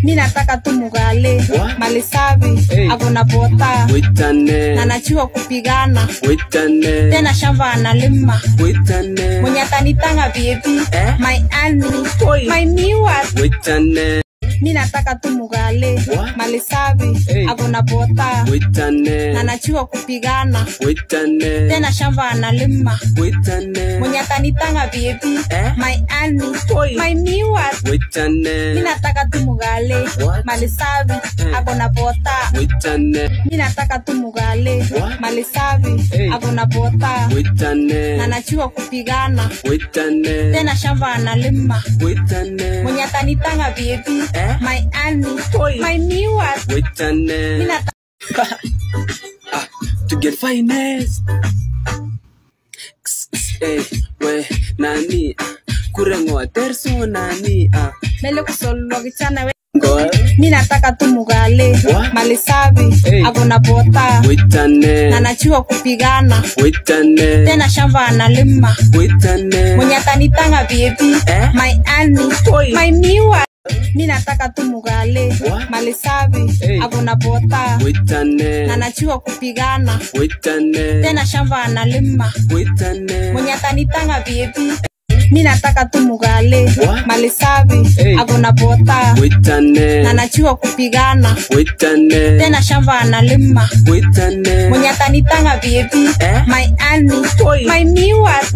Mimi nataka tu mugale, mali safi, akona bota, na najua kupigana, tena shamba analima, mwenye atanitanga baby, my honey, my new one. Mimi nataka tu mugale, mali safi, akona bota, na najua kupigana, tena shamba analima, mwenye atanitanga baby, my honey, my new one. Mimi nataka tu mugale, mali safi, akona bota, mimi nataka tu mugale, mali safi, akona bota, na najua kupigana, tena shamba analima, mwenye atanitanga baby, my honey, my new one. To get finance. We nani kurengo terso nani Mele kusolo kichana we. Mimi nataka tu mugale, mali safi, akona bota, na najua kupigana, tena shamba analima, mwenye atanitanga baby, my honey, my new one. Mimi nataka tu mugale, mali safi, akona bota, na najua kupigana, tena shamba analima, mwenye atanitanga baby. Mimi nataka tu mugale, mali safi, akona bota, na najua kupigana, tena shamba analima, mwenye atanitanga baby, my honey, my new one.